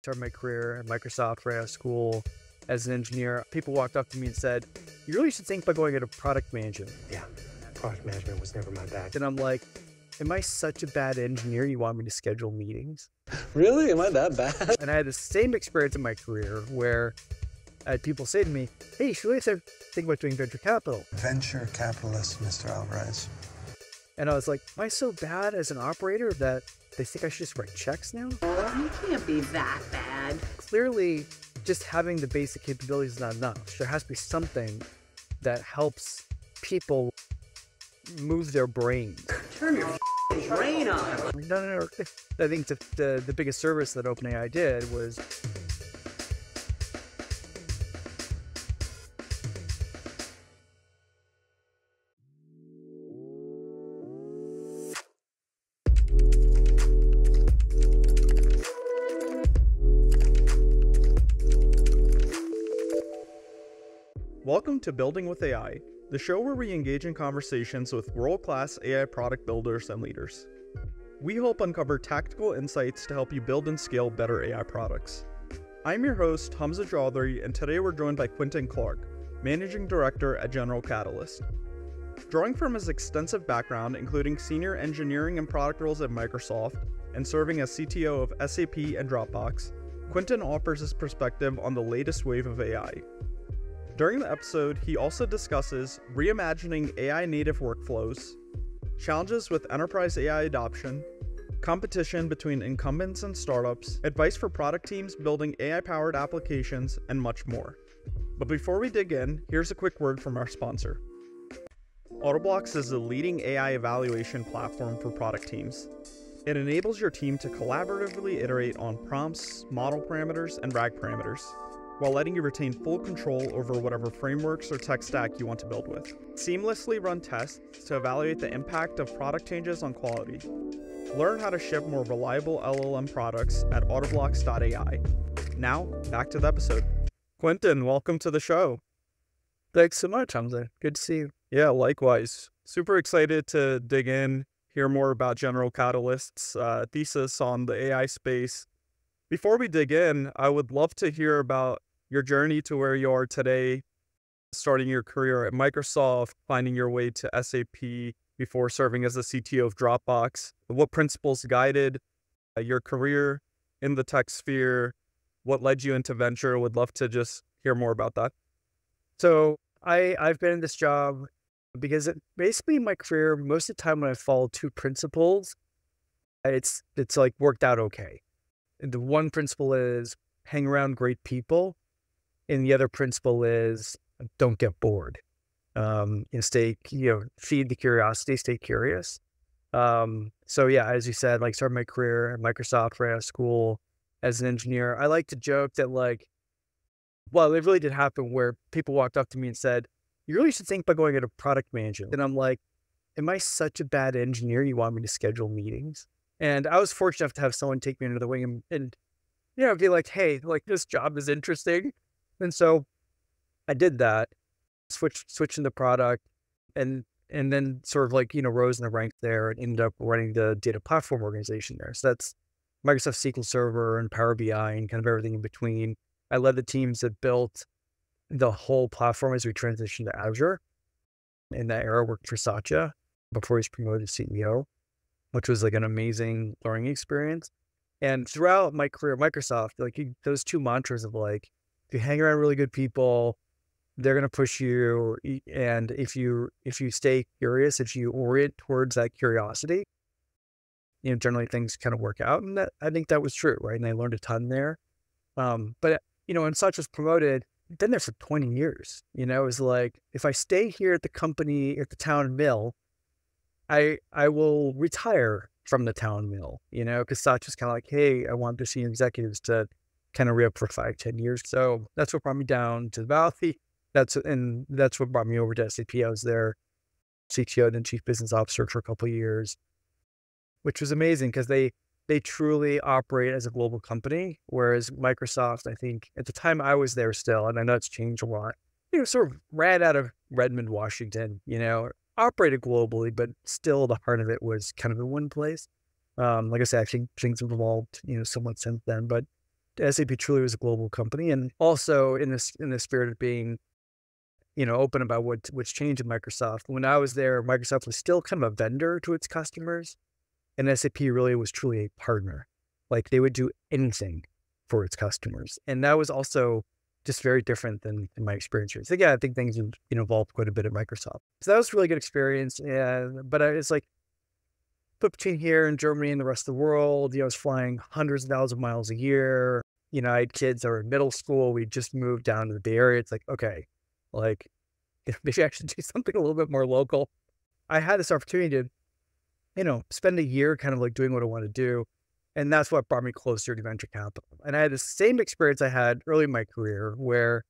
started my career at Microsoft right out of school as an engineer. People walked up to me and said, you really should think about going into product management. Yeah, product management was never my bag. And I'm like, am I such a bad engineer you want me to schedule meetings? Really? Am I that bad? And I had the same experience in my career where I had people say to me, hey, you should really start thinking about doing venture capital. Venture capitalist, Mr. Alvarez. And I was like, am I so bad as an operator that they think I should just write checks now? You can't be that bad. Clearly, just having the basic capabilities is not enough. There has to be something that helps people move their brains. Turn your brain on. No. I think the biggest service that OpenAI did was Welcome to Building with AI, the show where we engage in conversations with world-class AI product builders and leaders. We help uncover tactical insights to help you build and scale better AI products. I'm your host, Hamza Choudery, and today we're joined by Quentin Clark, Managing Director at General Catalyst. Drawing from his extensive background, including senior engineering and product roles at Microsoft and serving as CTO of SAP and Dropbox, Quentin offers his perspective on the latest wave of AI. During the episode, he also discusses reimagining AI-native workflows, challenges with enterprise AI adoption, competition between incumbents and startups, advice for product teams building AI-powered applications, and much more. But before we dig in, here's a quick word from our sponsor. Autoblocks is the leading AI evaluation platform for product teams. It enables your team to collaboratively iterate on prompts, model parameters, and RAG parameters, while letting you retain full control over whatever frameworks or tech stack you want to build with. Seamlessly run tests to evaluate the impact of product changes on quality. Learn how to ship more reliable LLM products at autoblocks.ai. Now, back to the episode. Quentin, welcome to the show. Thanks so much, Hamza. Good to see you. Yeah, likewise. Super excited to dig in, hear more about General Catalyst's thesis on the AI space. Before we dig in, I would love to hear about your journey to where you are today, starting your career at Microsoft, finding your way to SAP before serving as the CTO of Dropbox. What principles guided your career in the tech sphere? What led you into venture? Would love to just hear more about that. So I've been in this job because basically in my career, most of the time when I followed two principles, it's like worked out okay. The one principle is hang around great people. And the other principle is don't get bored. Feed the curiosity, stay curious. So yeah, as you said, like started my career at Microsoft right out of school as an engineer. I like to joke that it really did happen where people walked up to me and said, you really should think about going into product management. And I'm like, am I such a bad engineer you want me to schedule meetings? And I was fortunate enough to have someone take me under the wing and be like, hey, this job is interesting. And so I did that, switched into product and then sort of rose in the ranks there and ended up running the data platform organization there. So that's Microsoft SQL Server and Power BI and kind of everything in between. I led the teams that built the whole platform as we transitioned to Azure. In that era, I worked for Satya before he was promoted to CEO, which was an amazing learning experience. And throughout my career at Microsoft, those two mantras of if you hang around really good people, they're going to push you. And if you stay curious, if you orient towards that curiosity, generally things kind of work out. And I think that was true, right? And I learned a ton there. But when Satya was promoted, I've been there for 20 years. It was if I stay here at the company, at the town mill, I will retire from the town mill, because Satya's kind of hey, I want the senior executives to kind of re-up for 5-10 years. So that's what brought me down to the Valley. That's what brought me over to SAP. I was there CTO, then chief business officer for a couple of years, which was amazing because they truly operate as a global company. Whereas Microsoft, I think at the time I was there still, and I know it's changed a lot, sort of ran out of Redmond, Washington, operated globally, but still the heart of it was kind of in one place. Like I said, I think things have evolved, somewhat since then, but SAP truly was a global company, and also in the spirit of being, open about what's changed in Microsoft. When I was there, Microsoft was still kind of a vendor to its customers, and SAP really was truly a partner. Like they would do anything for its customers, and that was also just very different than in my experience here. So yeah, I think things have evolved quite a bit at Microsoft. So that was a really good experience. But it's like, but between here and Germany and the rest of the world, I was flying hundreds of thousands of miles a year. I had kids that were in middle school. We just moved down to the Bay Area. It's like, okay, like maybe I should do something a little bit more local. I had this opportunity to, spend a year kind of like doing what I want to do. And that's what brought me closer to venture capital. And I had the same experience I had early in my career where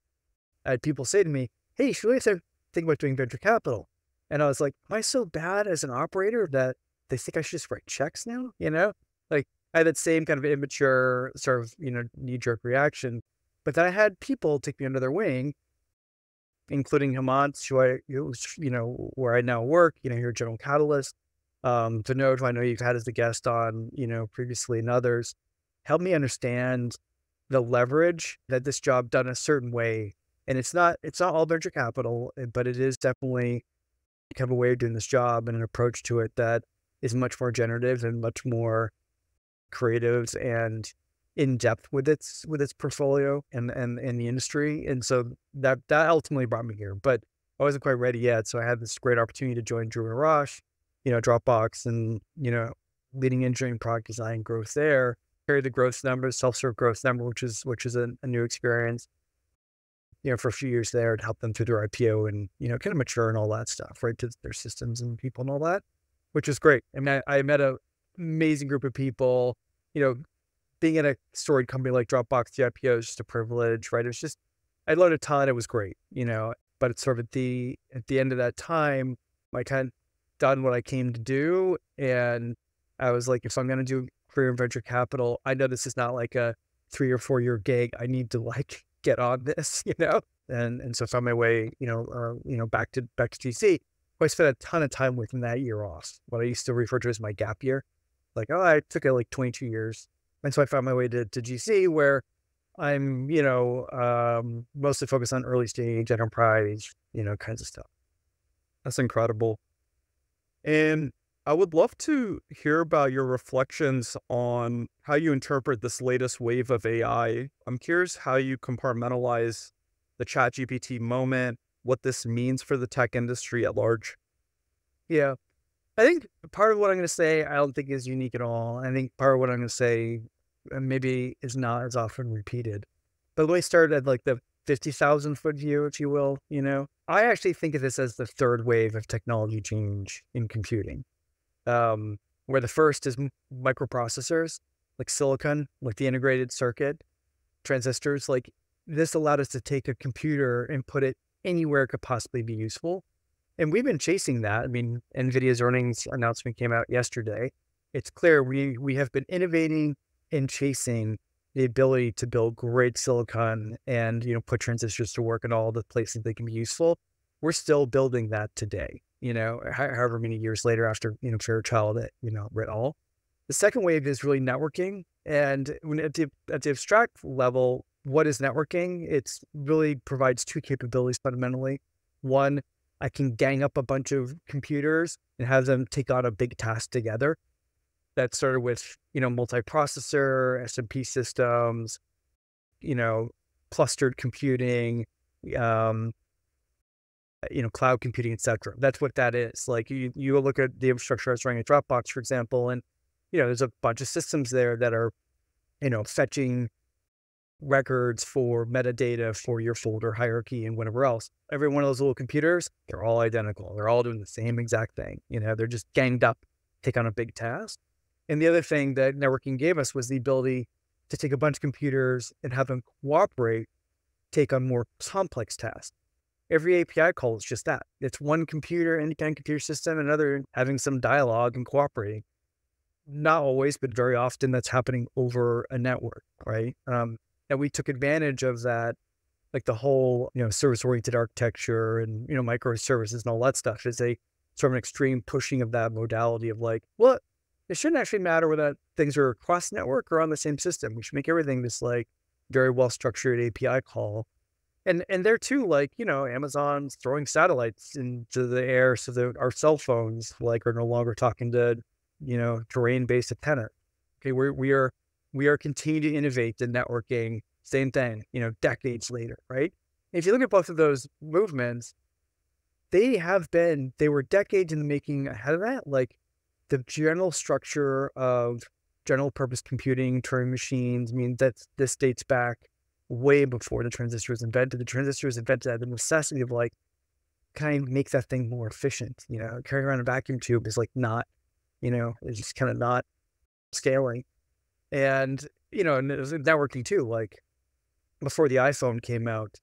I had people say to me, hey, should we think about doing venture capital? And I was like, am I so bad as an operator that they think I should just write checks now? Like I had that same kind of immature sort of, knee-jerk reaction. But then I had people take me under their wing, including Hamza, where I now work, here at General Catalyst. Vinod, who I know you've had as a guest on, previously, and others, helped me understand the leverage that this job done a certain way. And it's not all venture capital, but it is definitely kind of a way of doing this job and an approach to it that is much more generative and much more creative and in depth with its portfolio and the industry. And so that ultimately brought me here, but I wasn't quite ready yet. So I had this great opportunity to join Drew and Arash, Dropbox, and, leading engineering product design growth there, carry the growth numbers, self-serve growth number, which is a new experience, for a few years there to help them through their IPO and, kind of mature and all that stuff, right, to their systems and people and all that, which is great. I mean, I met an amazing group of people, being at a storied company like Dropbox, the IPO is just a privilege, right? It was just, I learned a ton. It was great, but it's sort of at the end of that time, I kind of done what I came to do. And I was like, if I'm going to do career in venture capital, I know this is not like a 3 or 4 year gig. I need to like get on this, and so I found my way, back to GC. I spent a ton of time within that year off, what I used to refer to as my gap year. Like, I took it like 22 years. And so I found my way to GC, where I'm, mostly focused on early stage enterprise, kinds of stuff. That's incredible. And I would love to hear about your reflections on how you interpret this latest wave of AI. I'm curious how you compartmentalize the ChatGPT moment, what this means for the tech industry at large. Yeah. I think part of what I'm going to say, I don't think is unique at all. I think part of what I'm going to say maybe is not as often repeated. But let me start at like the 50,000 foot view, if you will, I actually think of this as the third wave of technology change in computing, where the first is microprocessors, like silicon, like the integrated circuit, transistors. Like this allowed us to take a computer and put it anywhere it could possibly be useful. And we've been chasing that. I mean, NVIDIA's earnings announcement came out yesterday. It's clear we have been innovating and chasing the ability to build great silicon and, put transistors to work in all the places they can be useful. We're still building that today, however many years later after, Fairchild, writ all. The second wave is really networking. And when at the abstract level, what is networking? It's really provides two capabilities fundamentally. One, I can gang up a bunch of computers and have them take on a big task together. That started with, multiprocessor, SMP systems, clustered computing, cloud computing, et cetera. That's what that is. Like you look at the infrastructure I was running at Dropbox, for example, and, there's a bunch of systems there that are, fetching records for metadata for your folder hierarchy and whatever else. Every one of those little computers, they're all identical. They're all doing the same exact thing. They're just ganged up, take on a big task. And the other thing that networking gave us was the ability to take a bunch of computers and have them cooperate, take on more complex tasks. Every API call is just that. It's one computer, independent computer system, and another having some dialogue and cooperating. Not always, but very often that's happening over a network, right? And we took advantage of that, like the whole, service-oriented architecture and, microservices and all that stuff is a sort of an extreme pushing of that modality of like, well, it shouldn't actually matter whether things are across network or on the same system. We should make everything this like very well-structured API call. And there too, like, Amazon's throwing satellites into the air so that our cell phones like are no longer talking to, terrain-based antenna. Okay, we are continuing to innovate the networking, same thing, decades later, right? If you look at both of those movements, they were decades in the making ahead of that. Like the general structure of general purpose computing, Turing machines, this dates back way before the transistor was invented. The transistor was invented out of the necessity of like, kind of make that thing more efficient. Carrying around a vacuum tube is like not, it's just kind of not scaling. And, and it was networking too. Like before the iPhone came out,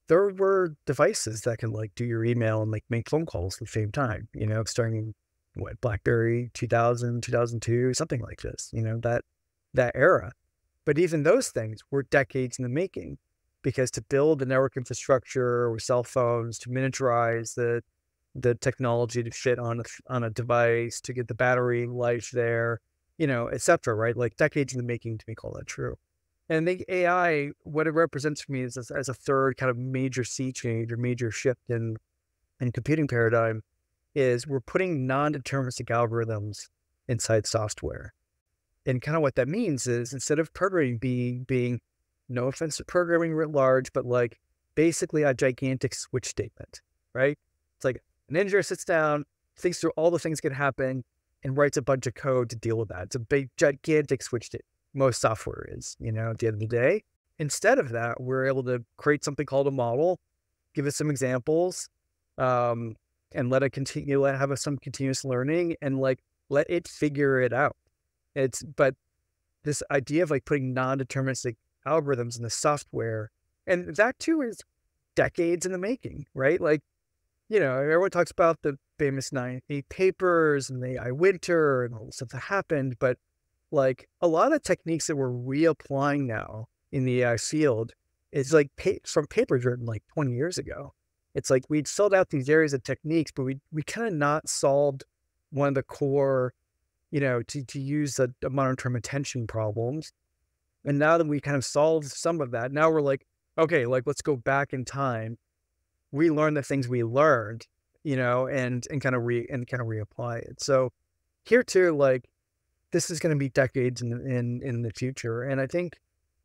there were devices that can like do your email and like make phone calls at the same time, starting in BlackBerry 2000, 2002, something like this, that era. But even those things were decades in the making, because to build the network infrastructure or cell phones, to miniaturize the technology to fit on a device, to get the battery life there, et cetera, right? Like decades in the making to make all that true. And I think AI, what it represents for me is as a third kind of major sea change or major shift in computing paradigm, is we're putting non-deterministic algorithms inside software. And kind of what that means is instead of programming being no offense to programming writ large, but like basically a gigantic switch statement, right? It's like an engineer sits down, thinks through all the things that can happen, and writes a bunch of code to deal with that. It's a big, gigantic switch statement. Most software is, at the end of the day. Instead of that, we're able to create something called a model, give it some examples, and let it continue, have some continuous learning, and like let it figure it out. But this idea of like putting non-deterministic algorithms in the software, and that too is decades in the making, right? Like, everyone talks about the famous 9/8 papers and the AI winter and all the stuff that happened, but like a lot of techniques that we're reapplying now in the AI field is like from papers written like 20 years ago. It's like we'd sold out these areas of techniques, but we kind of not solved one of the core, to use a modern term, attention problems. And now that we kind of solved some of that, now we're like, okay, like let's go back in time, relearn the things we learned, and kind of reapply it. So here too, like this is going to be decades in the future. And I think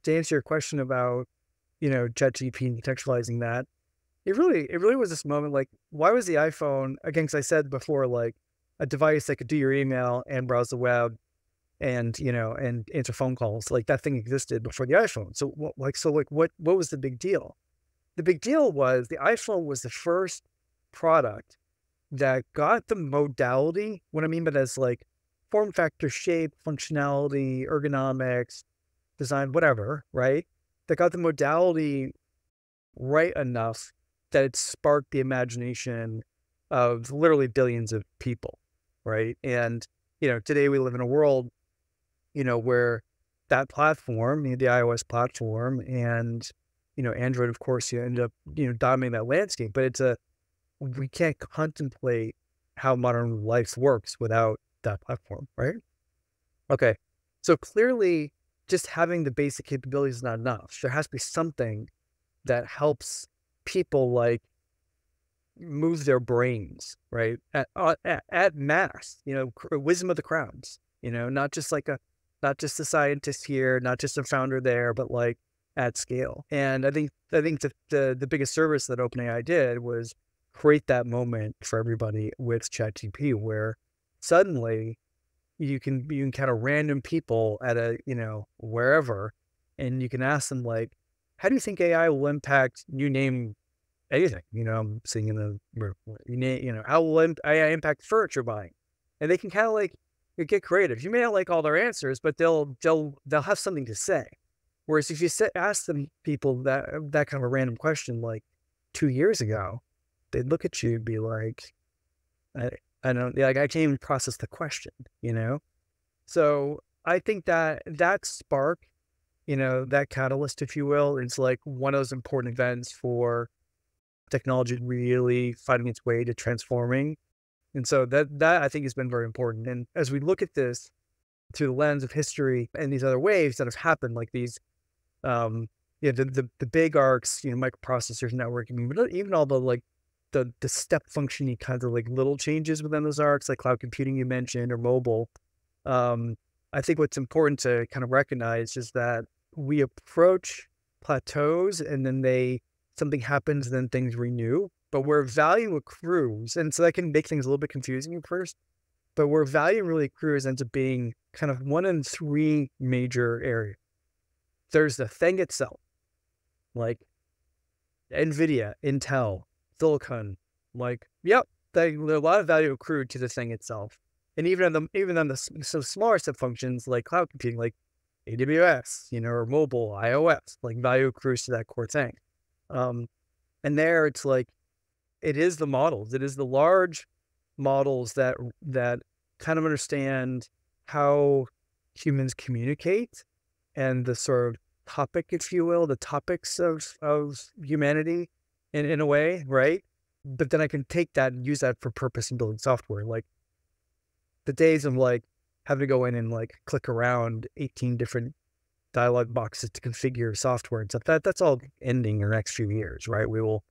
to answer your question about, ChatGPT and contextualizing that, it really was this moment, like, why was the iPhone, again, because I said before, like a device that could do your email and browse the web and, and answer phone calls, like that thing existed before the iPhone. So what was the big deal? The big deal was the iPhone was the first product that got the modality. What I mean by that is like form factor, shape, functionality, ergonomics, design, whatever, right? That got the modality right enough that it sparked the imagination of literally billions of people, right? And, today we live in a world, where that platform, the iOS platform, and, Android, of course, you end up, dominating that landscape. But we can't contemplate how modern life works without that platform, right? Okay, so clearly just having the basic capabilities is not enough. There has to be something that helps people like move their brains, right? At mass, wisdom of the crowds, not just a scientist here, not just a founder there, but like at scale. And I think the biggest service that OpenAI did was create that moment for everybody with ChatGPT, where suddenly you can kind of random people at a, wherever, and you can ask them like, how do you think AI will impact, you name anything, I'm seeing how will AI impact furniture buying? And they can kind of like get creative. You may not like all their answers, but they'll have something to say. Whereas if you ask people that kind of a random question like 2 years ago, they'd look at you and be like, I don't, like, I can't even process the question, So I think that spark, that catalyst, if you will, is like one of those important events for technology really finding its way to transforming. And so that I think has been very important. And as we look at this through the lens of history and these other waves that have happened, like these Yeah, the big arcs, microprocessors, networking, but even all the like the step functiony kinds of like little changes within those arcs, like cloud computing you mentioned or mobile. I think what's important to kind of recognize is that we approach plateaus and then something happens, and then things renew. But where value accrues, and so that can make things a little bit confusing at first, but where value really accrues ends up being kind of one in three major areas. There's the thing itself, like NVIDIA, Intel, Silicon, like, yep, there's a lot of value accrued to the thing itself. And even on the smaller step functions like cloud computing, like AWS, or mobile, iOS, like value accrues to that core thing. And there it's like, it is the models, it is the large models that kind of understand how humans communicate and the sort of topic, if you will, the topics of humanity in a way, right? But then I can take that and use that for purpose in building software. Like the days of like having to go in and like click around 18 different dialog boxes to configure software and stuff, that's all ending in the next few years, right? We'll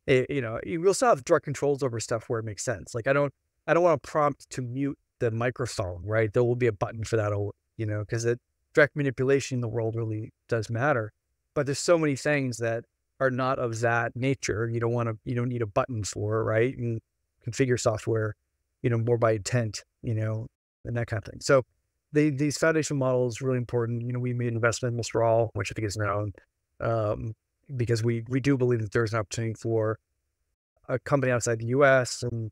still have direct controls over stuff where it makes sense. Like I don't want to prompt to mute the microphone, right? There will be a button for that, because direct manipulation in the world really does matter. But there's so many things that are not of that nature. You don't need a button for, right? And configure software, more by intent, and that kind of thing. So these foundation models are really important. We made an investment in Mistral, which I think is known, because we do believe that there's an opportunity for a company outside the US, and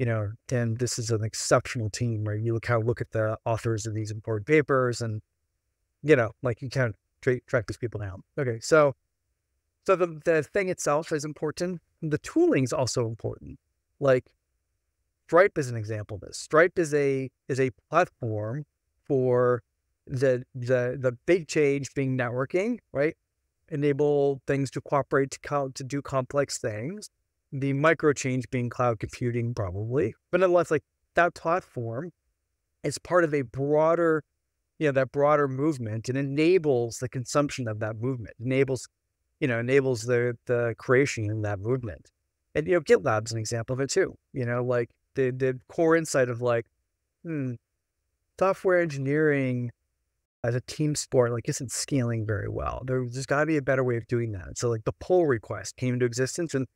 and this is an exceptional team, right? You look at the authors of these important papers, and like you can't track these people down. Okay, so the thing itself is important. The tooling is also important. Like Stripe is an example of this. Stripe is a platform for the big change being networking, right? Enable things to cooperate to do complex things. The micro change being cloud computing, probably. But nonetheless, like that platform is part of a broader, that broader movement, and enables the consumption of that movement, enables the creation in that movement. And, GitLab's an example of it too. Like the core insight of like, software engineering as a team sport, like isn't scaling very well. There's got to be a better way of doing that. So like the pull request came into existence, and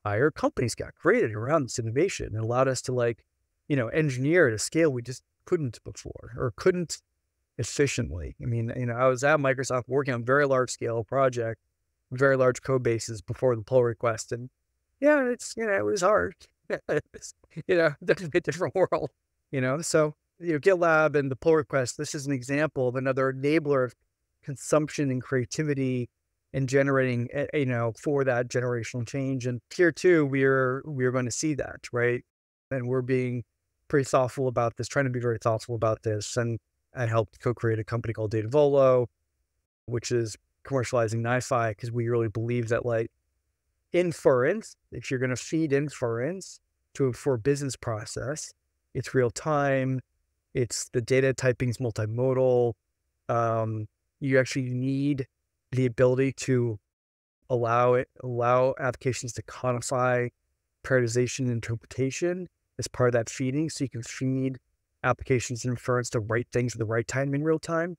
entire companies got created around this innovation, and allowed us to like, engineer at a scale we just couldn't before, or couldn't efficiently. I mean, I was at Microsoft working on very large scale project, very large code bases before the pull request. And yeah, it's, it was hard. It's, definitely a different world, so, GitLab and the pull request, this is an example of another enabler of consumption and creativity and generating, for that generational change. And tier two, we're going to see that, right? And we're being pretty thoughtful about this, trying to be very thoughtful about this. And I helped co-create a company called Datavolo, which is commercializing NiFi, because we really believe that like inference, if you're going to feed inference for a business process, it's real time, it's the data typing is multimodal. You actually need the ability to allow applications to codify prioritization and interpretation as part of that feeding, so you can feed applications and inference to write things at the right time in real time.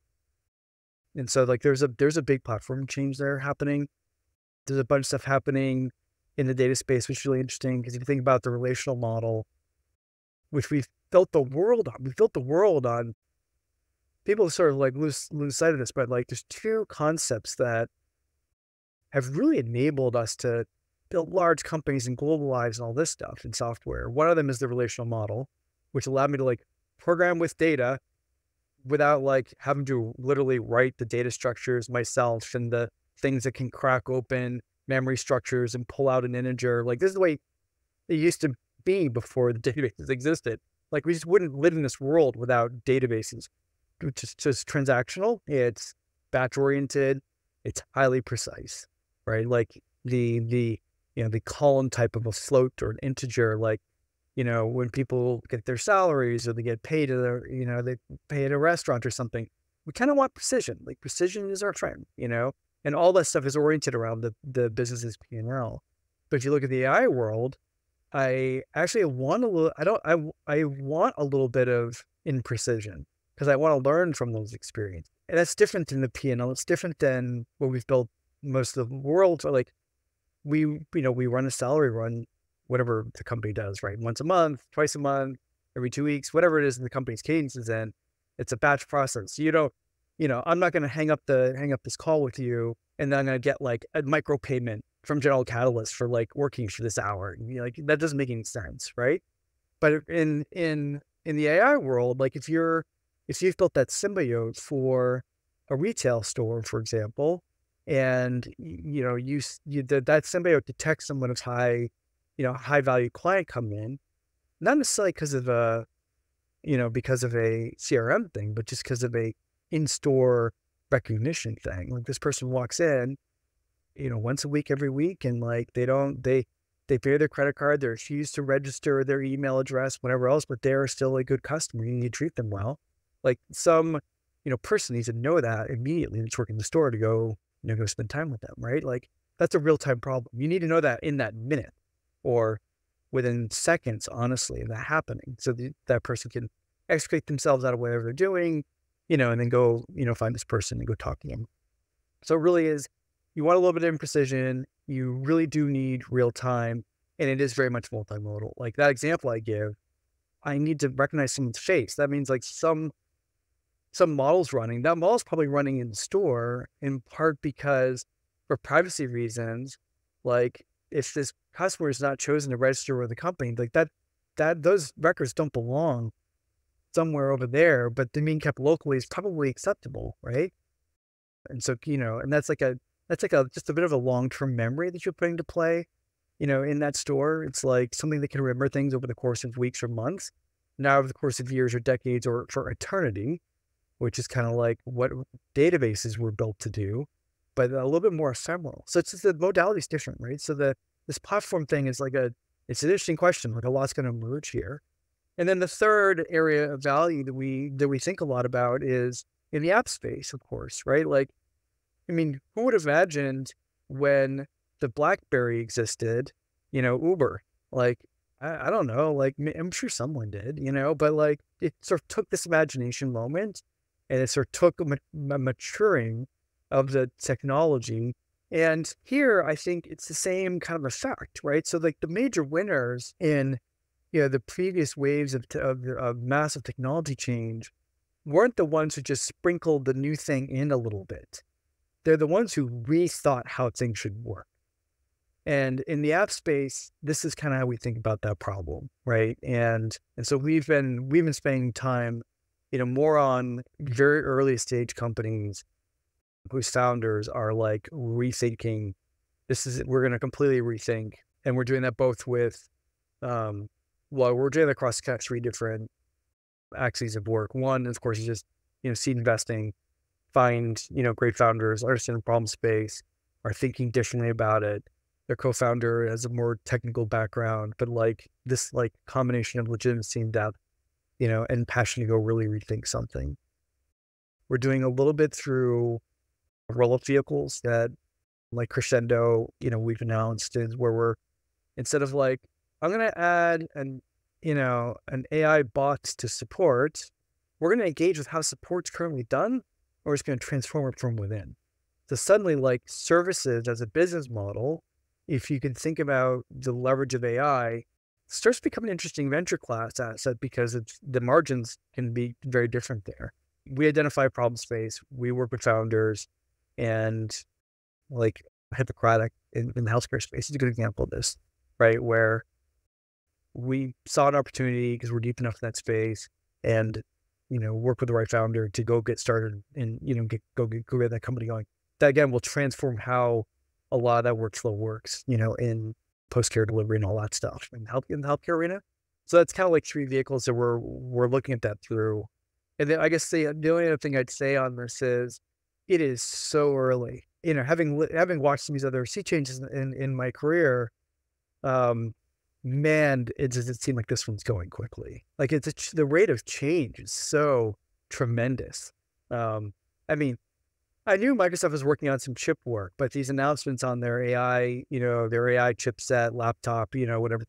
And so like there's a big platform change there happening. There's a bunch of stuff happening in the data space, which is really interesting, because if you think about the relational model, which we've built the world on, people sort of like lose sight of this, but like there's two concepts that have really enabled us to build large companies and globalize and all this stuff in software. One of them is the relational model, which allowed me to like program with data without like having to literally write the data structures myself, and the things that can crack open memory structures and pull out an integer. Like this is the way it used to be before the databases existed. Like we just wouldn't live in this world without databases, which is just transactional. It's batch oriented. It's highly precise, right? Like the column type of a float or an integer, like, when people get their salaries or they get paid at they pay at a restaurant or something, we kind of want precision. Like precision is our friend, you know, and all that stuff is oriented around the business's P&L. But if you look at the AI world, I actually want a little, I want a little bit of imprecision because I want to learn from those experiences. And that's different than the P&L. It's different than what we've built most of the world. So like we run a salary run, whatever the company does, right? Once a month, twice a month, every 2 weeks, whatever it is in the company's cadence is in. It's a batch process. You don't, I'm not going to hang up this call with you and then I'm going to get like a micro payment from General Catalyst for like working for this hour. Like that doesn't make any sense, right? But in the AI world, like if you've built that symbiote for a retail store, for example, and that symbiote detects someone of high value client come in, not necessarily because of a CRM thing, but just because of a in-store recognition thing. Like this person walks in, once a week, every week, and like they pay their credit card, they refuse to register their email address, whatever else, but they're still a good customer. You need to treat them well. Like some, person needs to know that immediately that's working the store to go spend time with them, right? Like that's a real-time problem. You need to know that in that minute or within seconds, honestly, of that happening. So that person can extricate themselves out of whatever they're doing, and then go, find this person and go talk to them. So it really is, you want a little bit of imprecision. You really do need real time. And it is very much multimodal. Like that example I give, I need to recognize someone's face. That means like some model's running. That model's probably running in the store in part because for privacy reasons, like if this customer is not chosen to register with the company, like that those records don't belong somewhere over there, but them being kept locally is probably acceptable, right? And so, and that's just a bit of a long-term memory that you're putting to play, in that store. It's like something that can remember things over the course of weeks or months, not over the course of years or decades or for eternity, which is kind of like what databases were built to do, but a little bit more ephemeral. So it's just the modality is different, right? So this platform thing is it's an interesting question. Like a lot's going to emerge here. And then the third area of value that we think a lot about is in the app space, of course, right? Like, I mean, who would have imagined when the BlackBerry existed, Uber? Like, I don't know, like I'm sure someone did, but like it sort of took this imagination moment and it sort of took a maturing of the technology. And here, I think it's the same kind of effect, right? So like the major winners in, the previous waves of massive technology change weren't the ones who just sprinkled the new thing in a little bit. They're the ones who rethought how things should work. And in the app space, this is kind of how we think about that problem, right? And so we've been spending time, more on very early stage companies whose founders are like rethinking. We're going to completely rethink, and we're doing that both with, we're doing that across three different axes of work. One, of course, is just seed investing, find great founders, understand the problem space, are thinking differently about it. Their co-founder has a more technical background, but like this combination of legitimacy and depth, and passion to go really rethink something. We're doing a little bit through roll-up vehicles that like Crescendo, we've announced is where we're, instead of like, I'm going to add an AI bot to support, we're going to engage with how support's currently done, or it's going to transform it from within. So suddenly like services as a business model, if you can think about the leverage of AI, starts to become an interesting venture class asset because the margins can be very different there. We identify a problem space, we work with founders, and like Hippocratic in the healthcare space is a good example of this, right? Where we saw an opportunity because we're deep enough in that space and, work with the right founder to go get started and, go get that company going. That again will transform how a lot of that workflow works, in post-care delivery and all that stuff in the healthcare arena. So that's kind of like three vehicles that we're looking at that through. And then I guess the only other thing I'd say on this is it is so early. Having watched some of these other sea changes in my career, man, it doesn't seem like this one's going quickly. Like the rate of change is so tremendous. I mean, I knew Microsoft was working on some chip work, but these announcements on their AI, their AI chipset, laptop, whatever,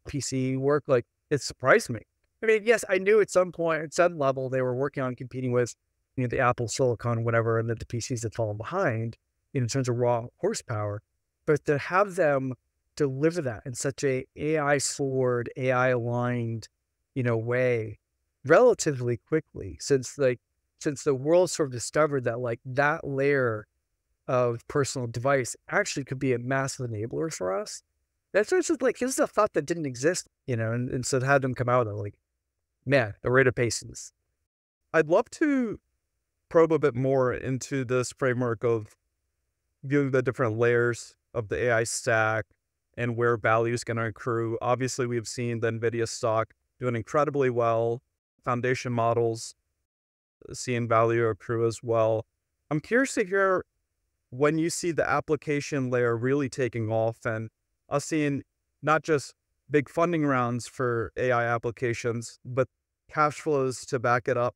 PC work, like it surprised me. I mean, yes, I knew at some point, at some level, they were working on competing with, the Apple Silicon, whatever, and that the PCs had fallen behind in terms of raw horsepower. But to have them deliver that in such a AI forward, AI aligned, way relatively quickly, since the world sort of discovered that like that layer of personal device actually could be a massive enabler for us. That's just like, this is a thought that didn't exist, and so to have them come out of like, man, the rate of patience. I'd love to probe a bit more into this framework of viewing the different layers of the AI stack and where value is going to accrue. Obviously, we've seen the NVIDIA stock doing incredibly well, foundation models seeing value accrue as well. I'm curious to hear when you see the application layer really taking off and us seeing not just big funding rounds for AI applications, but cash flows to back it up.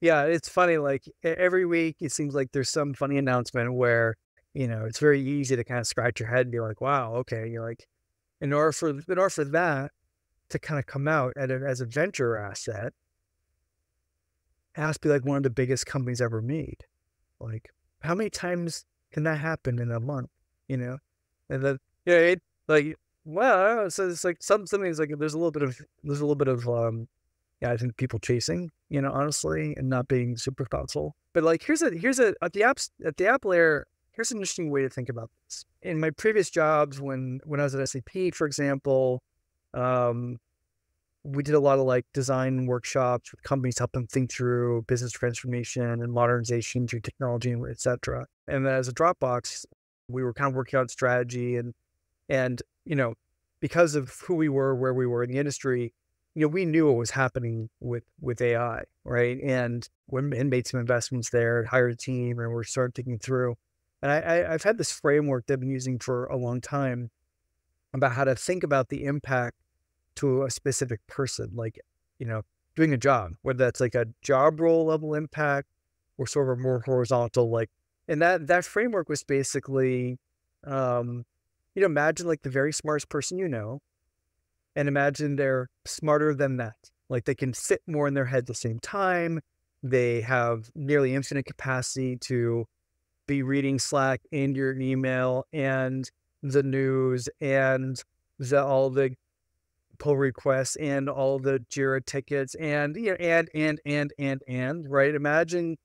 Yeah, it's funny. Like every week, it seems like there's some funny announcement where, it's very easy to kind of scratch your head and be like, wow, okay. You're like, in order for that to kind of come out as a venture asset, it has to be like one of the biggest companies ever made. Like, how many times can that happen in a month? And then, well, so it's like something's like there's a little bit of I think people chasing, honestly, and not being super thoughtful. But like, here's at the app layer. Here's an interesting way to think about this. In my previous jobs, when I was at SAP, for example, we did a lot of like design workshops with companies, help them think through business transformation and modernization through technology, et cetera. And then as a Dropbox, we were kind of working on strategy and because of who we were, where we were in the industry, we knew what was happening with AI, right? And we made some investments there, hired a team, and we're starting thinking through. And I've had this framework that I've been using for a long time about how to think about the impact to a specific person, like, doing a job, whether that's like a job role level impact or sort of a more horizontal, like, and that framework was basically, imagine like the very smartest person, and imagine they're smarter than that. Like they can fit more in their head at the same time. They have nearly infinite capacity to be reading Slack and your email and the news and all the pull requests and all the Jira tickets and right. Imagine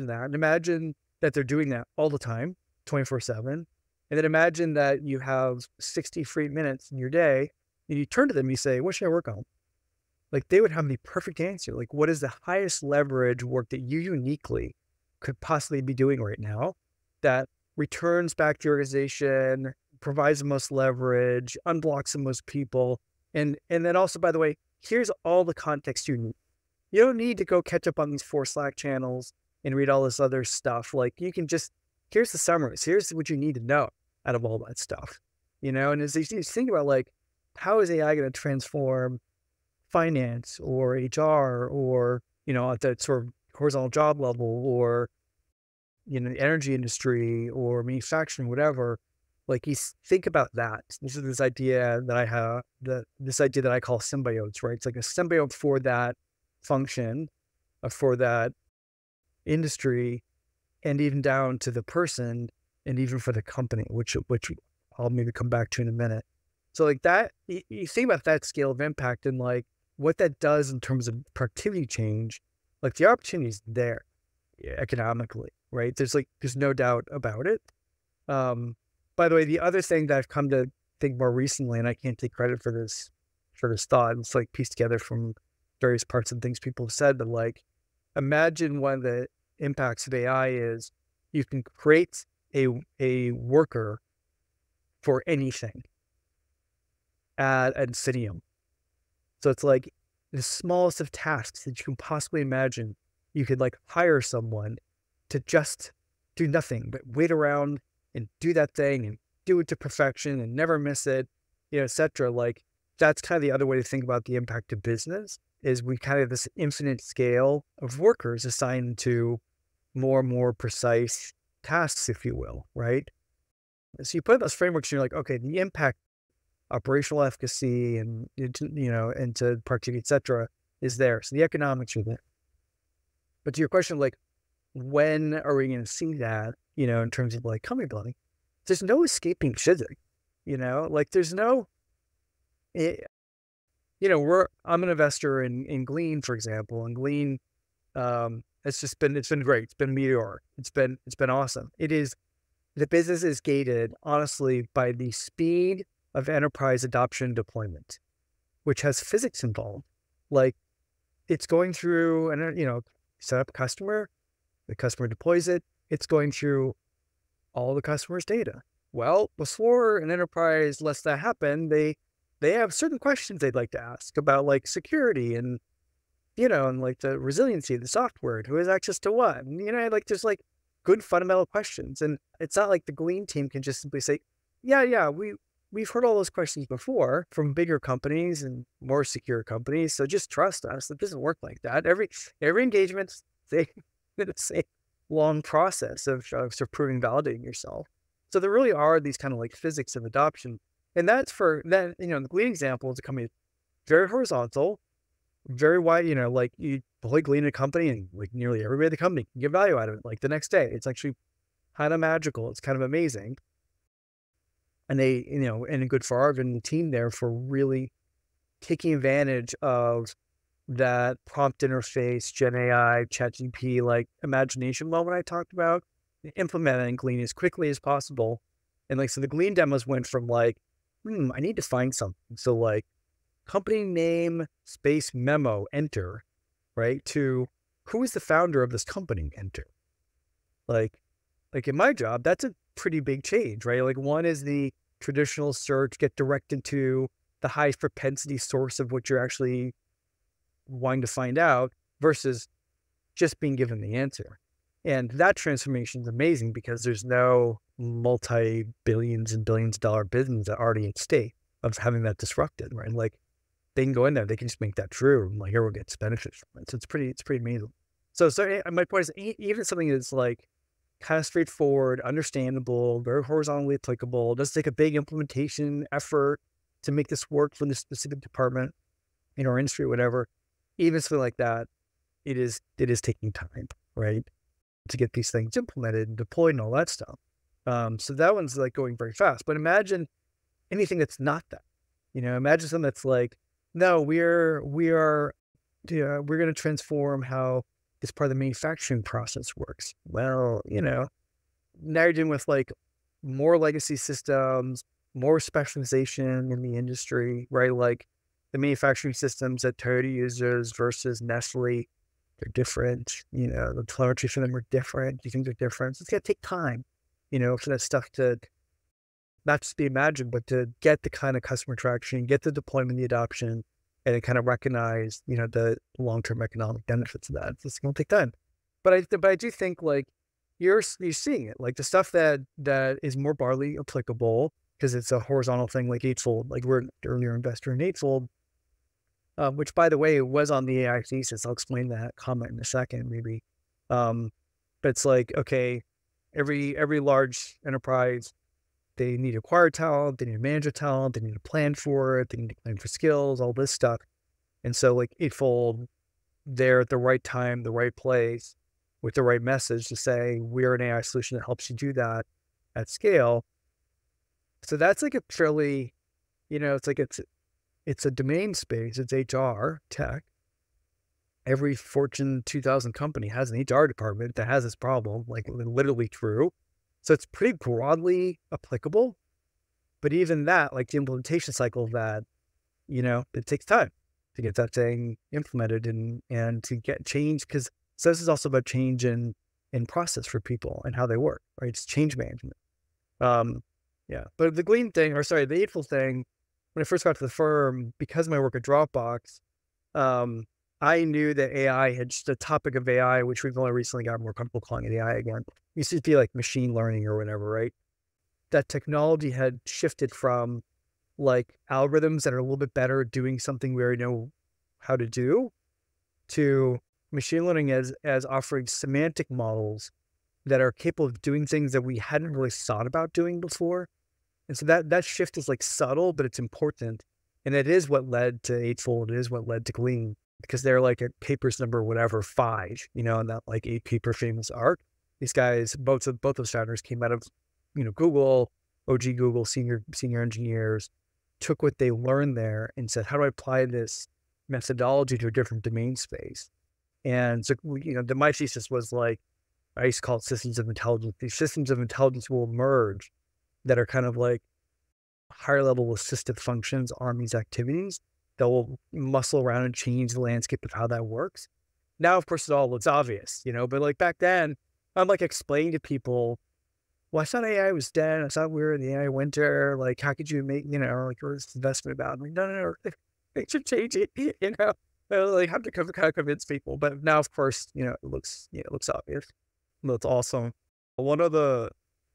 that. Imagine that they're doing that all the time, 24/7. And then imagine that you have 60 free minutes in your day and you turn to them and you say, what should I work on? Like they would have the perfect answer. Like, what is the highest leverage work that you uniquely could possibly be doing right now that returns back to your organization, provides the most leverage, unblocks the most people. And then also, by the way, here's all the context you need. You don't need to go catch up on these 4 Slack channels and read all this other stuff. Like you can just, here's the summaries. Here's what you need to know out of all that stuff, And as you think about like, how is AI going to transform finance or HR or, at that sort of horizontal job level or, the energy industry or manufacturing, whatever, like you think about that. This is this idea that I have, this idea that I call symbiotes, right? It's like a symbiote for that function, for that industry, and even down to the person and even for the company, which I'll maybe come back to in a minute. So like that, you think about that scale of impact and like what that does in terms of productivity change, like the opportunity is there economically, right? There's no doubt about it. By the way, the other thing that I've come to think more recently, and I can't take credit for this thought, it's like pieced together from various parts of things people have said, but like, imagine one of the impacts of AI is you can create a worker for anything at Infineum. So it's like the smallest of tasks that you can possibly imagine. You could like hire someone to just do nothing but wait around and do that thing and do it to perfection and never miss it, et cetera. Like that's kind of the other way to think about the impact of business is we kind of have this infinite scale of workers assigned to more and more precise tasks, if you will, right? So you put those frameworks and you're like, okay, the impact, operational efficacy and, into productivity, et cetera, is there. So the economics are there. But to your question, like, when are we going to see that, in terms of like company building? There's no escaping physics, like there's no, I'm an investor in Glean, for example, and Glean, it's been great. It's been meteoric. It's been awesome. The business is gated, honestly, by the speed of enterprise adoption and deployment, which has physics involved. Like, it's going through, and set up a customer, the customer deploys it, it's going through all the customer's data. Well, before an enterprise lets that happen, they have certain questions they'd like to ask about like security and, and like the resiliency of the software, who has access to what, and, like there's like good fundamental questions. And it's not like the Glean team can just simply say, yeah, we've heard all those questions before from bigger companies and more secure companies. So just trust us. It doesn't work like that. Every engagement's it's a long process of sort of proving, validating yourself. So there really are these kind of like physics of adoption. And that's for that, the Glean example is a company very horizontal, very wide, like you deploy Glean in a company and like nearly everybody at the company can get value out of it. Like the next day, it's actually kind of magical. It's kind of amazing. And they, and good for Arvind and the team there for really taking advantage of that prompt interface, GenAI, ChatGPT, like imagination moment I talked about, implementing Glean as quickly as possible. And like, so the Glean demos went from like, I need to find something. So like company name, space memo, enter, right? To who is the founder of this company, enter. Like in my job, that's a pretty big change, right? Like one is the traditional search, get directed to the highest propensity source of what you're actually wanting to find out versus just being given the answer. And that transformation is amazing because there's no multi-billions and billions of dollar business that already at stake of having that disrupted, right? Like they can go in there, they can just make that true, and like everyone gets benefit from it. So it's pretty amazing. So my point is, even something that's like kind of straightforward, understandable, very horizontally applicable, doesn't take a big implementation effort to make this work for this specific department in our industry or whatever. Even something like that, it is taking time, right, to get these things implemented and deployed and all that stuff. So that one's like going very fast. But imagine anything that's not that. Imagine something that's like, no, we're going to transform how this part of the manufacturing process works. Well, now you're dealing with like more legacy systems, more specialization in the industry, right? Like the manufacturing systems that Toyota uses versus Nestle, they're different. The telemetry for them are different. You think they're different. So it's going to take time, for that stuff to not just be imagined, but to get the kind of customer traction, get the deployment, the adoption, and then kind of recognize, the long-term economic benefits of that. It's going to take time. But I do think like you're seeing it, like the stuff that is more broadly applicable because it's a horizontal thing like Eightfold, like we're an earlier investor in Eightfold, which by the way was on the AI thesis. I'll explain that comment in a second, maybe. But it's like, okay, every large enterprise, they need to acquire talent, they need to manage a talent, they need to plan for it, they need to plan for skills, all this stuff. And so like Eightfold, they're at the right time, the right place, with the right message to say, we're an AI solution that helps you do that at scale. So that's like a fairly, it's a domain space, it's HR, tech. Every Fortune 2000 company has an HR department that has this problem, like literally true. So it's pretty broadly applicable, but even that, like the implementation cycle of that, it takes time to get that thing implemented and to get change. So this is also about change in process for people and how they work, right? It's change management. Yeah. But the the Eightfold thing, when I first got to the firm, because of my work at Dropbox, I knew that AI had just the topic of AI, which we've only recently got more comfortable calling it AI again. It used to be like machine learning or whatever, right? That technology had shifted from like algorithms that are a little bit better at doing something we already know how to do to machine learning as offering semantic models that are capable of doing things that we hadn't really thought about doing before. And so that shift is like subtle, but it's important. And it is what led to Eightfold. It is what led to Glean, because they're like at papers number, whatever, 5, in that like 8 paper famous arc. These guys, both of those founders came out of, Google, OG Google, senior engineers, took what they learned there and said, how do I apply this methodology to a different domain space? And so, my thesis was like, I used to call it systems of intelligence. These systems of intelligence will emerge that are kind of like higher level assistive functions on these activities that will muscle around and change the landscape of how that works. Now, of course, it all looks obvious, but like back then, I'm like explaining to people, well, I thought AI was dead. I thought we were in the AI winter. Like, how could you make, like, this investment about? I'm like, no, they should change it, like, have to kind of convince people. But now, of course, it looks obvious. That's awesome. One of the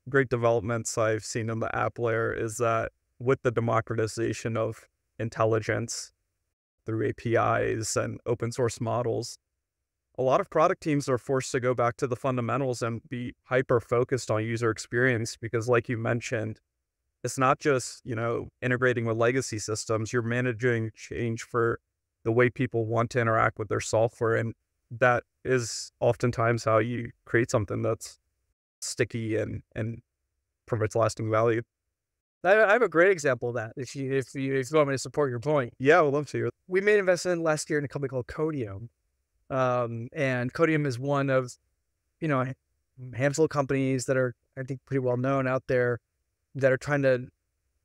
great developments I've seen in the app layer is that with the democratization of intelligence through APIs and open source models, a lot of product teams are forced to go back to the fundamentals and be hyper focused on user experience, because like you mentioned, it's not just, integrating with legacy systems, you're managing change for the way people want to interact with their software. And that is oftentimes how you create something that's sticky and provides lasting value. I have a great example of that. If you want me to support your point. Yeah, I would love to. We made an investment last year in a company called Codium. And Codium is one of, a handful of companies that are, I think, pretty well known out there that are trying to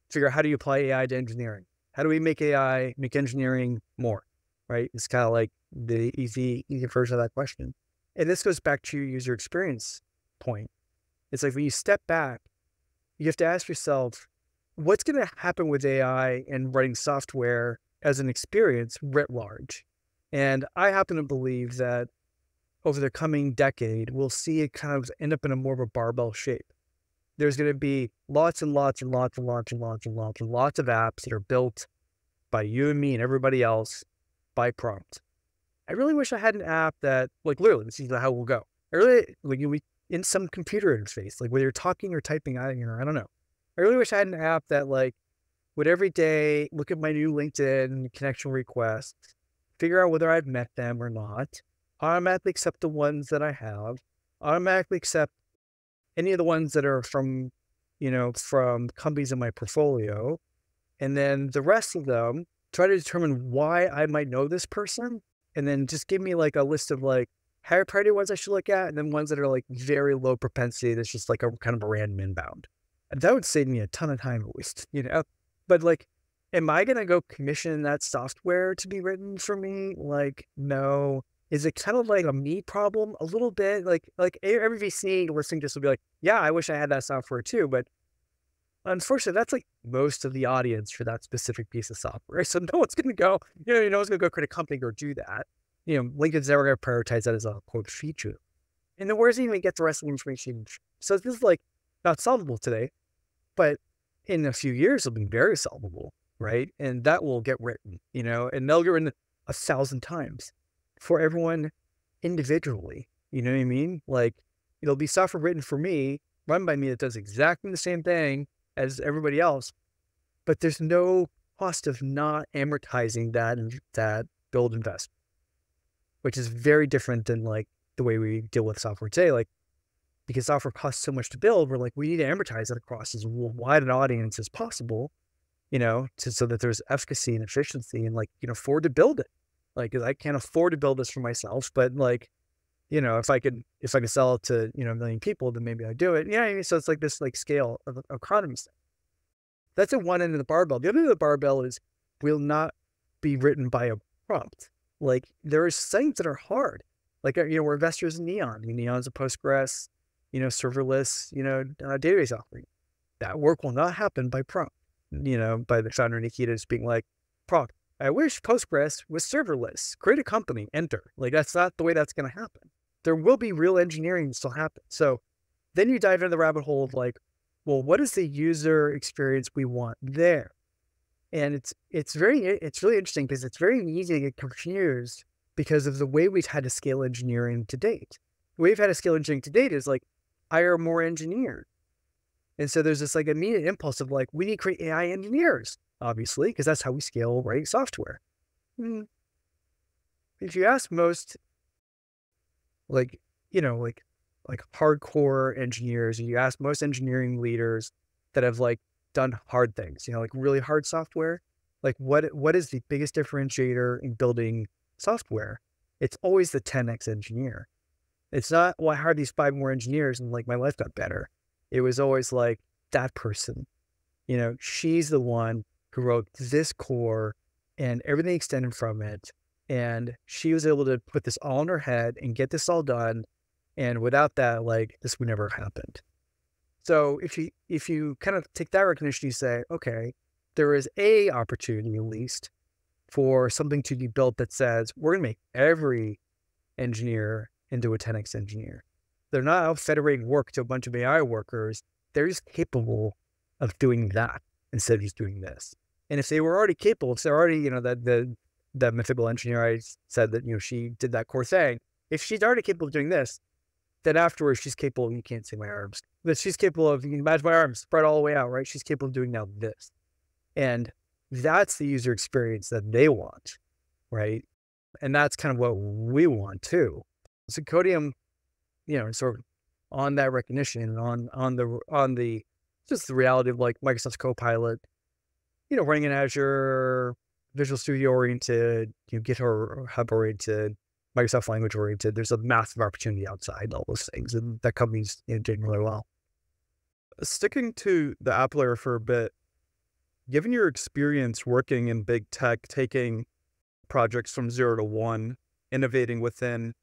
figure out how do you apply AI to engineering? How do we make AI make engineering more, right? It's kind of like the easy version of that question. And this goes back to your user experience point. It's like when you step back, you have to ask yourself, what's going to happen with AI and writing software as an experience writ large? And I happen to believe that over the coming decade, we'll see it kind of end up in a more of a barbell shape. There's going to be lots and lots and lots and lots and lots and lots and lots of apps that are built by you and me and everybody else by prompt. I really wish I had an app that, like, literally, this is how we'll go. I really, like, in some computer interface, like whether you're talking or typing, I don't know. I really wish I had an app that, like, would every day look at my new LinkedIn connection requests, figure out whether I've met them or not, automatically accept the ones that I have, automatically accept any of the ones that are from, from companies in my portfolio, and then the rest of them, try to determine why I might know this person, and then just give me like a list of like higher priority ones I should look at, and then ones that are like very low propensity, that's just like a kind of a random inbound. And that would save me a ton of time at least, But like, am I going to go commission that software to be written for me? Like, no. Is it kind of like a me problem? A little bit. Like every VC listening to this will be like, yeah, I wish I had that software too. But unfortunately, that's like most of the audience for that specific piece of software. So no one's going to go, no one's going to go create a company or do that. LinkedIn's never going to prioritize that as a quote feature. And then where does it even get the rest of the information? So this is like not solvable today, but in a few years, it'll be very solvable, right? And that will get written, and they'll get written 1,000 times for everyone individually. You know what I mean? Like, it'll be software written for me, run by me, that does exactly the same thing as everybody else, but there's no cost of not amortizing that build investment, which is very different than like the way we deal with software today. Like, because software costs so much to build, we're like, we need to amortize it across as wide an audience as possible, so that there's efficacy and efficiency, and like, afford to build it. Like, I can't afford to build this for myself, but like, if I could sell it to, a million people, then maybe I do it. Yeah. So it's like this like scale of economies. That's at one end of the barbell. The other end of the barbell is will not be written by a prompt. Like, there are things that are hard. Like, we're investors in Neon. Neon's a Postgres, serverless, database offering. That work will not happen by prompt, by the founder Nikita just being like, prompt, I wish Postgres was serverless. Create a company, enter. Like, that's not the way that's going to happen. There will be real engineering that still happen. So then you dive into the rabbit hole of like, well, what is the user experience we want there? And it's really interesting because it's very easy to get confused because of the way we've had to scale engineering to date. The way we've had to scale engineering to date is like, hire more engineers. And so there's this like immediate impulse of like, we need to create AI engineers, obviously, because that's how we scale, right, software. If you ask most, like, like hardcore engineers, and you ask most engineering leaders that have like done hard things, like really hard software, like what is the biggest differentiator in building software? It's always the 10x engineer. It's not, well, I hired these 5 more engineers and like my life got better. It was always like that person, she's the one who wrote this core and everything extended from it. And she was able to put this all in her head and get this all done. And without that, like, this would never have happened. So if you kind of take that recognition, you say, okay, there is a opportunity at least for something to be built that says, we're going to make every engineer into a 10x engineer. They're not out federating work to a bunch of AI workers. They're just capable of doing that instead of just doing this. And if they were already capable, if they're already, that mythical engineer I said that, she did that core thing. If she's already capable of doing this, then afterwards she's capable, you can't see my arms, but she's capable of, you can imagine my arms spread all the way out, right? She's capable of doing now this. And that's the user experience that they want, right? And that's kind of what we want too. So Codium, sort of on that recognition and on the just the reality of like Microsoft's Copilot, running in Azure, Visual Studio oriented, GitHub Hub oriented, Microsoft language oriented. There's a massive opportunity outside all those things, and that company's doing really well. Sticking to the app layer for a bit, given your experience working in big tech, taking projects from 0 to 1, innovating within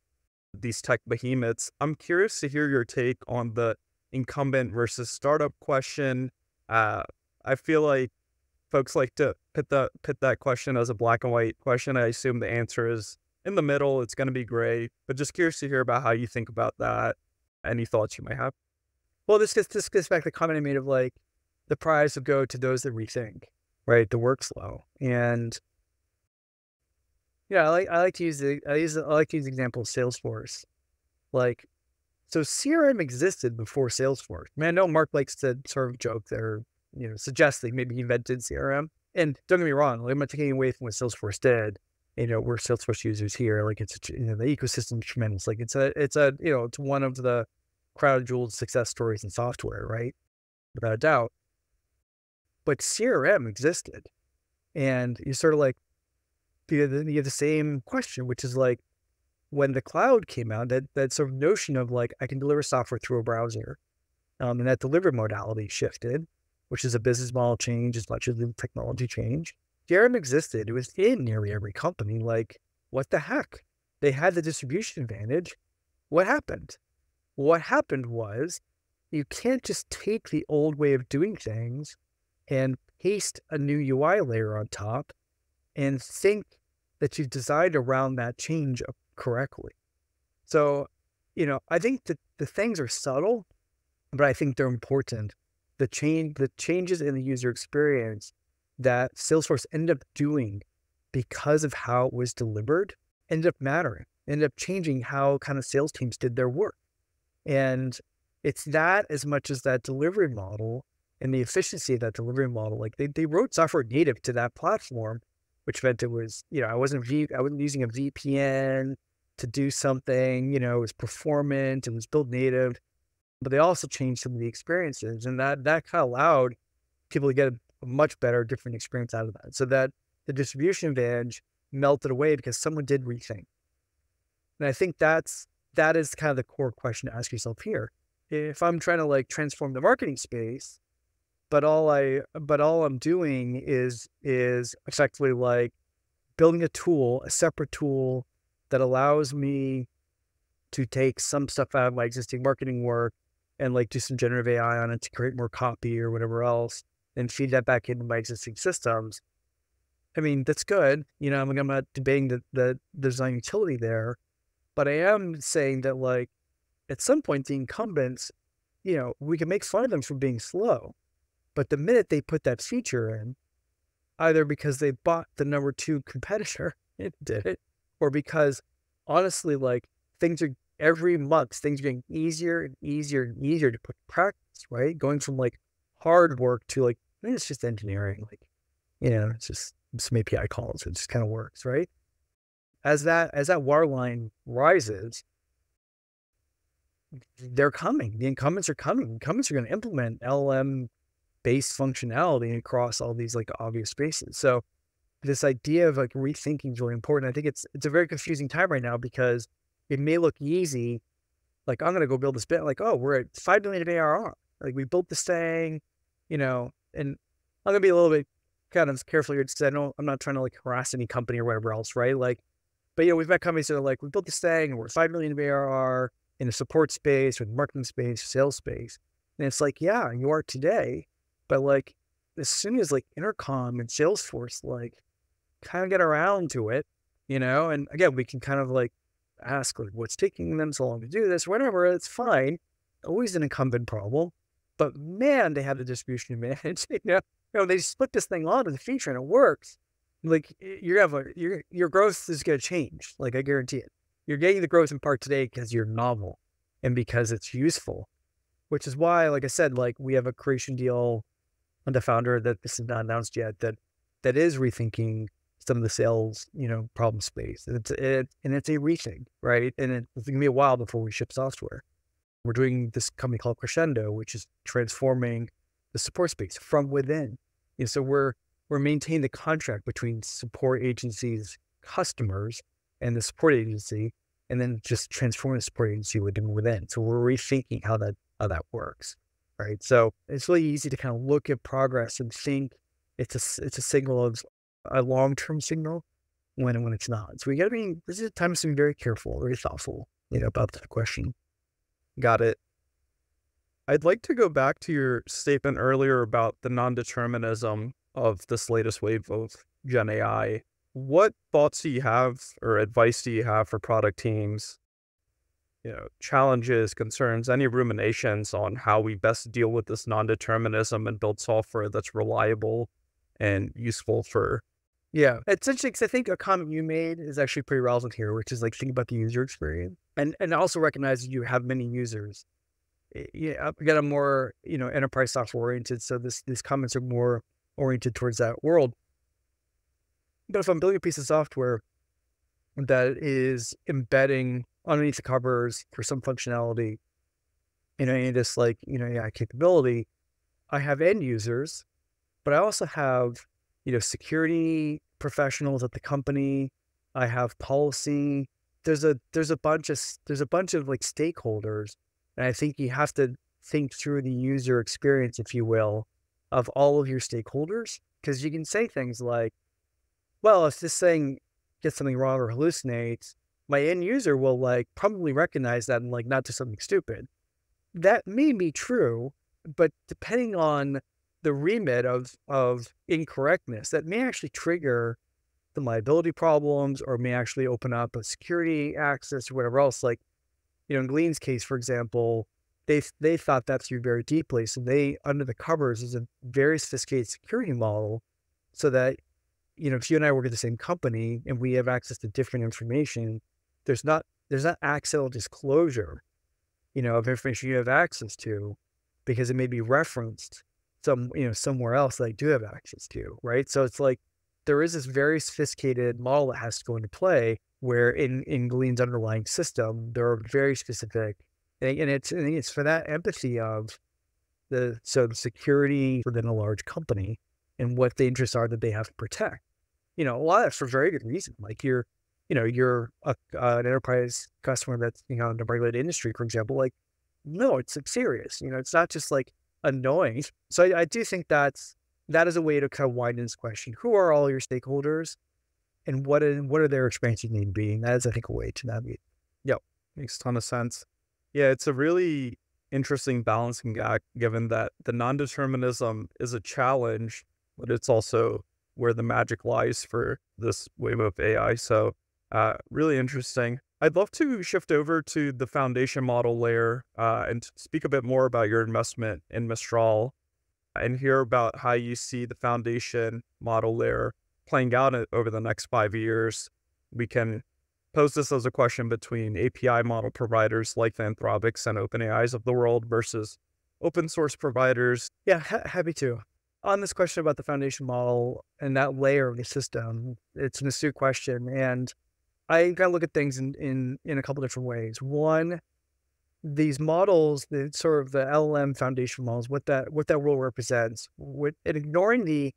these tech behemoths, I'm curious to hear your take on the incumbent versus startup question. I feel like folks like to pit that question as a black and white question. I assume the answer is in the middle. It's going to be gray, but just curious to hear about how you think about that. Any thoughts you might have? Well, this gets back to the comment I made of like the prize will go to those that rethink, right? The workflow. And I like to use the example of Salesforce. Like, so CRM existed before Salesforce. Man, I know Mark likes to sort of joke there, suggest that maybe he invented CRM. And don't get me wrong, like, I'm not taking away from what Salesforce did. We're Salesforce users here. Like, it's the ecosystem is tremendous. Like, it's one of the crown jeweled success stories in software, right? Without a doubt. But CRM existed, and you sort of like you have the same question, which is like when the cloud came out, that sort of notion of like I can deliver software through a browser, and that delivery modality shifted, which is a business model change as much as the technology change. CRM existed. It was in nearly every company. Like, what the heck? They had the distribution advantage. What happened? What happened was you can't just take the old way of doing things and paste a new UI layer on top and think that you've designed around that change correctly. So, I think that the things are subtle, but I think they're important. The changes in the user experience that Salesforce ended up doing because of how it was delivered ended up mattering, ended up changing how kind of sales teams did their work. And it's that as much as that delivery model and the efficiency of that delivery model. Like they wrote software native to that platform, which meant it was, I wasn't using a VPN to do something, it was performant, it was built native, but they also changed some of the experiences, and that kind of allowed people to get a much better, different experience out of that. So that the distribution advantage melted away because someone did rethink. And I think that is kind of the core question to ask yourself here. If I'm trying to like transform the marketing space, but all I'm doing is effectively like building a separate tool that allows me to take some stuff out of my existing marketing work and like do some generative AI on it to create more copy or whatever else and feed that back into my existing systems. I mean, that's good. I'm not debating the design utility there, but I am saying that like at some point the incumbents, we can make fun of them for being slow, but the minute they put that feature in, either because they bought the number 2 competitor and did it, or because honestly, like every month, things are getting easier and easier and easier to put in practice, right? Going from like hard work to like, I mean, it's just engineering, like, it's just some API calls. It just kind of works, right? As that waterline rises, they're coming. The incumbents are coming. Incumbents are going to implement LLM based functionality across all these like obvious spaces. So this idea of like rethinking is really important. I think it's a very confusing time right now because it may look easy. Like, I'm going to go build this bit. Like, oh, we're at 5 million of ARR. Like, we built this thing, and I'm going to be a little bit kind of careful here because I'm not trying to like harass any company or whatever else, right? Like, but we've met companies that are like, we built this thing and we're 5 million of ARR in the support space, or the marketing space, sales space. And it's like, yeah, you are today. But like, as soon as like Intercom and Salesforce, like, kind of get around to it, and again, we can kind of like ask like, what's taking them so long to do this, whatever, it's fine. Always an incumbent problem, but man, they have the distribution to manage. They split this thing onto the feature and it works. Like, your growth is going to change. Like, I guarantee it. You're getting the growth in part today because you're novel and because it's useful, which is why, like I said, like, we have a creation deal on the founder that this is not announced yet that is rethinking some of the sales, problem space. And it's a rethink, right? And it's going to be a while before we ship software. We're doing this company called Crescendo, which is transforming the support space from within. So we're maintaining the contract between support agencies, customers, and the support agency, and then just transforming the support agency within. So we're rethinking how that works, right? So it's really easy to kind of look at progress and think it's a signal of a long-term signal when it's not. So this is a time to be very careful, very thoughtful, about that question. Got it. I'd like to go back to your statement earlier about the non-determinism of this latest wave of Gen AI. What thoughts do you have or advice do you have for product teams? Challenges, concerns, any ruminations on how we best deal with this non-determinism and build software that's reliable and useful for. Yeah, it's interesting because I think a comment you made is actually pretty relevant here, which is like, think about the user experience and also recognize that you have many users. Yeah, again, I'm more, enterprise software oriented. So these comments are more oriented towards that world. But if I'm building a piece of software that is embedding underneath the covers for some functionality, and just like, AI capability, I have end users, but I also have, security professionals at the company. I have policy. There's a bunch of like stakeholders. And I think you have to think through the user experience, if you will, of all of your stakeholders. Because you can say things like, well, if this thing gets something wrong or hallucinates, my end user will like probably recognize that and like not do something stupid. That may be true, but depending on the remit of incorrectness, that may actually trigger the liability problems or may actually open up a security access or whatever else. Like, in Glean's case, for example, they thought that through very deeply. So they, under the covers, is a very sophisticated security model so that, if you and I work at the same company and we have access to different information, there's not accidental disclosure, of information you have access to because it may be referenced somewhere else that I do have access to, right? So it's like, there is this very sophisticated model that has to go into play where in Glean's underlying system, there are very specific, and it's for that empathy of the security within a large company and what the interests are that they have to protect. A lot of that's for very good reason. Like you're an enterprise customer that's, in a regulated industry, for example, like, no, it's like serious, it's not just like annoying. So I do think that is a way to kind of widen this question. Who are all your stakeholders and what are their experiences need to be? And that is, I think, a way to navigate. Yep. Makes a ton of sense. Yeah, it's a really interesting balancing act given that the non-determinism is a challenge, but it's also where the magic lies for this wave of AI. So really interesting. I'd love to shift over to the foundation model layer and speak a bit more about your investment in Mistral and hear about how you see the foundation model layer playing out over the next 5 years. We can pose this as a question between API model providers like the Anthropics and OpenAIs of the world versus open source providers. Yeah, happy to. On this question about the foundation model and that layer of the system, it's an astute question. And I got to look at things in a couple different ways. One, these models, the sort of the LLM foundation models, what that role represents, and ignoring the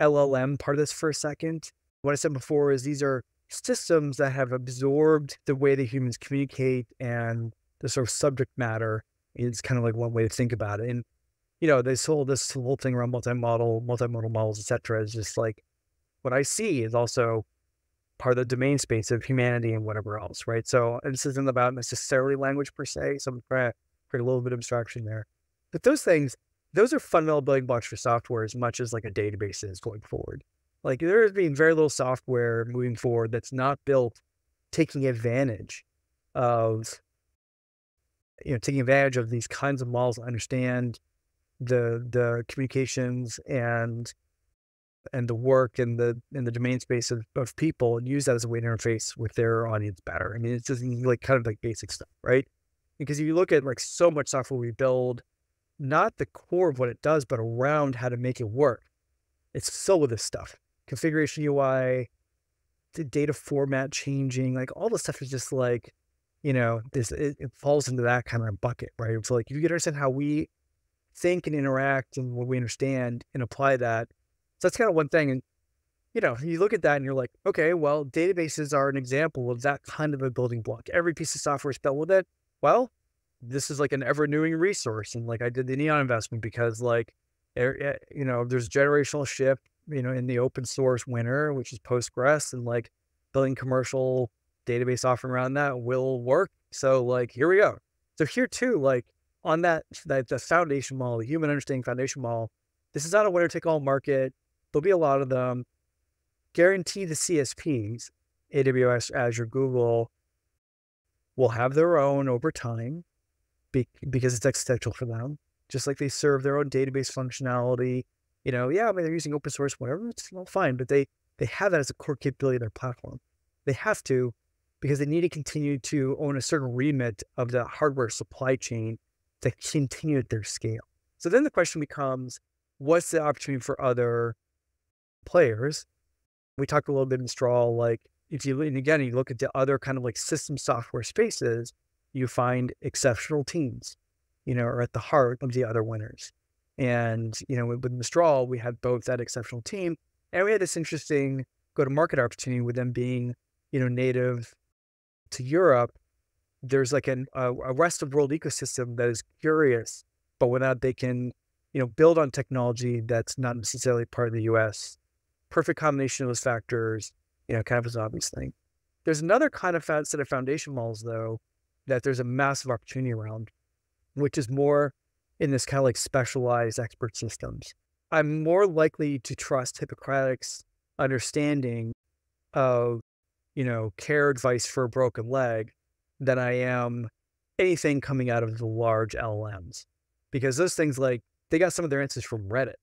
LLM part of this for a second, what I said before is these are systems that have absorbed the way that humans communicate and the sort of subject matter is kind of like one way to think about it. And, this whole thing around multimodal models, et cetera, is just like what I see is also part of the domain space of humanity and whatever else, right? So this isn't about necessarily language per se, so I'm trying to create a little bit of abstraction there. But those are fundamental building blocks for software as much as like a database is going forward. Like there's been very little software moving forward that's not built taking advantage of, these kinds of models to understand the communications and the work and the domain space of people and use that as a way to interface with their audience better. I mean, it's just like kind of like basic stuff, right? Because if you look at like so much software we build, not the core of what it does, but around how to make it work. It's full of this stuff. Configuration UI, the data format changing, like all this stuff is just like, it falls into that kind of bucket, right? So like if you can understand how we think and interact and what we understand and apply that. So that's kind of one thing. And, you look at that and you're like, okay, well, databases are an example of that kind of a building block. Every piece of software is built with it. Well, this is like an ever-renewing resource. And like I did the Neon investment because like, there's generational shift, in the open source winner, which is Postgres, and like building commercial database offering around that will work. So like, here we go. So here too, like on the foundation model, the human understanding foundation model, this is not a winner take all market. There'll be a lot of them. Guarantee the CSPs, AWS, Azure, Google, will have their own over time because it's existential for them. Just like they serve their own database functionality. Yeah, I mean, they're using open source, whatever, it's all fine, but they have that as a core capability of their platform. They have to, because they need to continue to own a certain remit of the hardware supply chain to continue at their scale. So then the question becomes, what's the opportunity for other players? We talked a little bit in Straw, like if you look at the other kind of like system software spaces, you find exceptional teams, are at the heart of the other winners. And, with Mistral, we had both that exceptional team and we had this interesting go-to-market opportunity with them being, native to Europe. There's like a rest of world ecosystem that is curious, but without they can, build on technology that's not necessarily part of the US. Perfect combination of those factors, kind of is an obvious thing. There's another kind of set of foundation models, though, that there's a massive opportunity around, which is more in this kind of like specialized expert systems. I'm more likely to trust Hippocratic's understanding of, care advice for a broken leg than I am anything coming out of the large LLMs. Because those things, like, they got some of their answers from Reddit.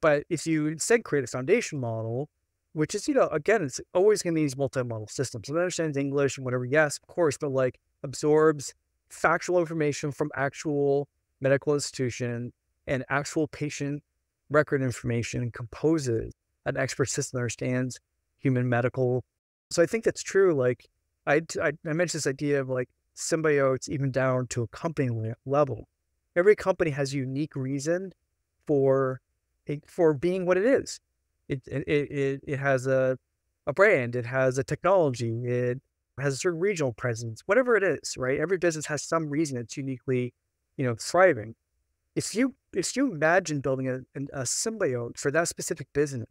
But if you instead create a foundation model, which is, again, it's always going to be these multi-model systems. So it understands English and whatever, yes, of course, but like absorbs factual information from actual medical institution and actual patient record information and composes an expert system that understands human medical. So I think that's true. Like I mentioned this idea of like symbiotes even down to a company level. Every company has a unique reason for being what it is. It has a brand, it has a technology, it has a certain regional presence, whatever it is, right? Every business has some reason it's uniquely, thriving. If you imagine building a symbiote for that specific business,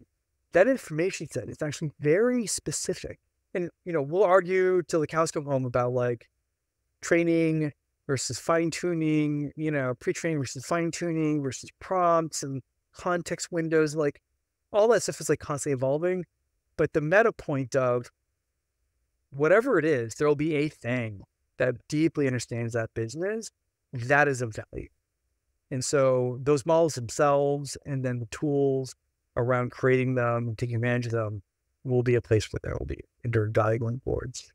that information set is actually very specific. And, we'll argue till the cows come home about like training versus fine-tuning, pre-training versus fine-tuning versus prompts and context windows, like all that stuff is like constantly evolving. But the meta point of whatever it is, there'll be a thing that deeply understands that business that is of value. And so those models themselves and then the tools around creating them and taking advantage of them will be a place where there will be enduring value going forwards.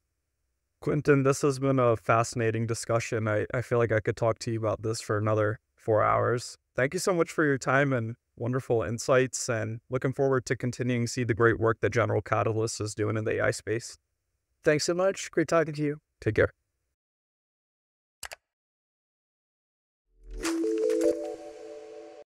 Quentin, this has been a fascinating discussion. I feel like I could talk to you about this for another 4 hours. Thank you so much for your time and wonderful insights, and looking forward to continuing to see the great work that General Catalyst is doing in the AI space. Thanks so much. Great talking to you. Take care.